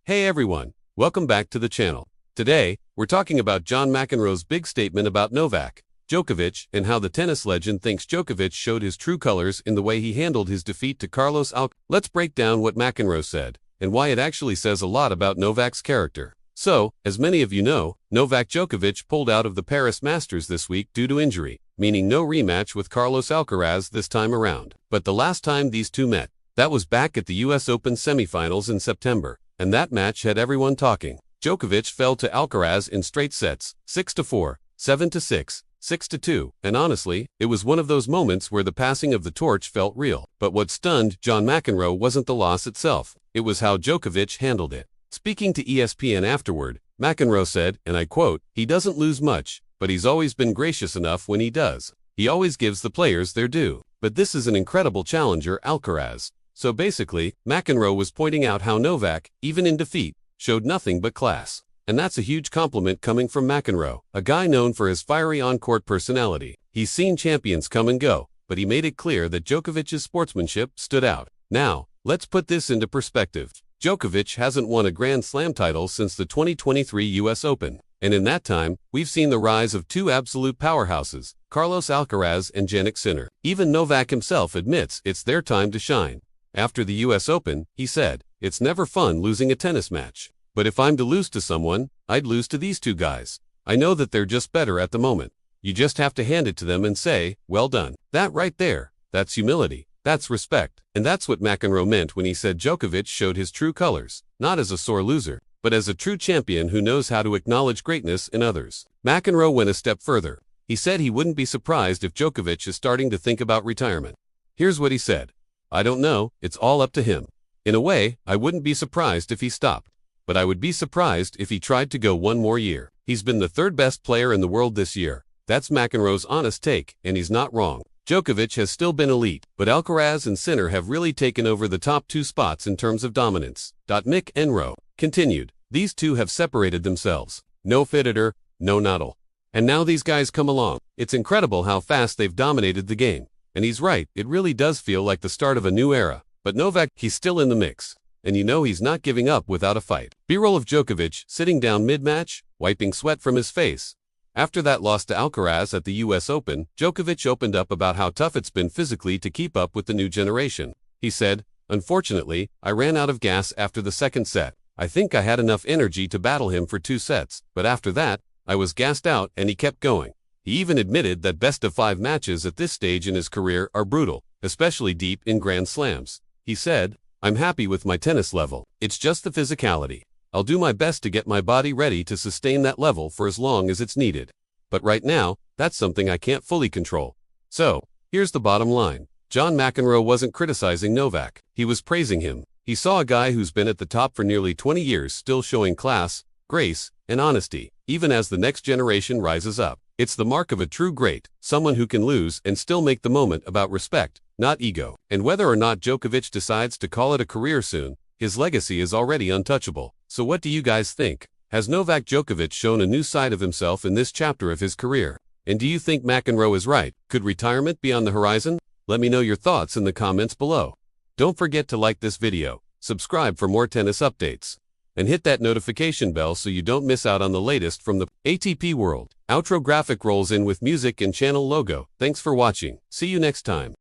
Hey everyone, welcome back to the channel. Today, we're talking about John McEnroe's big statement about Novak Djokovic and how the tennis legend thinks Djokovic showed his true colors in the way he handled his defeat to Carlos Alcaraz. Let's break down what McEnroe said and why it actually says a lot about Novak's character. So, as many of you know, Novak Djokovic pulled out of the Paris Masters this week due to injury, meaning no rematch with Carlos Alcaraz this time around. But the last time these two met, that was back at the US Open semifinals in September, and that match had everyone talking. Djokovic fell to Alcaraz in straight sets, 6-4, 7-6, 6-2, and honestly, it was one of those moments where the passing of the torch felt real. But what stunned John McEnroe wasn't the loss itself, it was how Djokovic handled it. Speaking to ESPN afterward, McEnroe said, and I quote, "He doesn't lose much, but he's always been gracious enough when he does. He always gives the players their due. But this is an incredible challenger, Alcaraz." So basically, McEnroe was pointing out how Novak, even in defeat, showed nothing but class. And that's a huge compliment coming from McEnroe, a guy known for his fiery on-court personality. He's seen champions come and go, but he made it clear that Djokovic's sportsmanship stood out. Now, let's put this into perspective. Djokovic hasn't won a Grand Slam title since the 2023 US Open, and in that time, we've seen the rise of two absolute powerhouses, Carlos Alcaraz and Jannik Sinner. Even Novak himself admits it's their time to shine. After the US Open, he said, "It's never fun losing a tennis match. But if I'm to lose to someone, I'd lose to these two guys. I know that they're just better at the moment. You just have to hand it to them and say, well done." That right there, that's humility. That's respect. And that's what McEnroe meant when he said Djokovic showed his true colors, not as a sore loser, but as a true champion who knows how to acknowledge greatness in others. McEnroe went a step further. He said he wouldn't be surprised if Djokovic is starting to think about retirement. Here's what he said. "I don't know, it's all up to him. In a way, I wouldn't be surprised if he stopped. But I would be surprised if he tried to go one more year. He's been the third best player in the world this year." That's McEnroe's honest take, and he's not wrong. Djokovic has still been elite, but Alcaraz and Sinner have really taken over the top two spots in terms of dominance. McEnroe continued, "These two have separated themselves. No Federer, no Nadal. And now these guys come along. It's incredible how fast they've dominated the game." And he's right, it really does feel like the start of a new era. But Novak, he's still in the mix. And you know he's not giving up without a fight. B-roll of Djokovic sitting down mid-match, wiping sweat from his face. After that loss to Alcaraz at the US Open, Djokovic opened up about how tough it's been physically to keep up with the new generation. He said, "Unfortunately, I ran out of gas after the second set. I think I had enough energy to battle him for 2 sets, but after that, I was gassed out," and he kept going. He even admitted that best-of-5 matches at this stage in his career are brutal, especially deep in Grand Slams. He said, "I'm happy with my tennis level. It's just the physicality. I'll do my best to get my body ready to sustain that level for as long as it's needed. But right now, that's something I can't fully control." So, here's the bottom line. John McEnroe wasn't criticizing Novak. He was praising him. He saw a guy who's been at the top for nearly 20 years still showing class, grace, and honesty, even as the next generation rises up. It's the mark of a true great, someone who can lose and still make the moment about respect, not ego. And whether or not Djokovic decides to call it a career soon, his legacy is already untouchable. So what do you guys think? Has Novak Djokovic shown a new side of himself in this chapter of his career? And do you think McEnroe is right? Could retirement be on the horizon? Let me know your thoughts in the comments below. Don't forget to like this video, subscribe for more tennis updates, and hit that notification bell so you don't miss out on the latest from the ATP world. Outro graphic rolls in with music and channel logo. Thanks for watching. See you next time.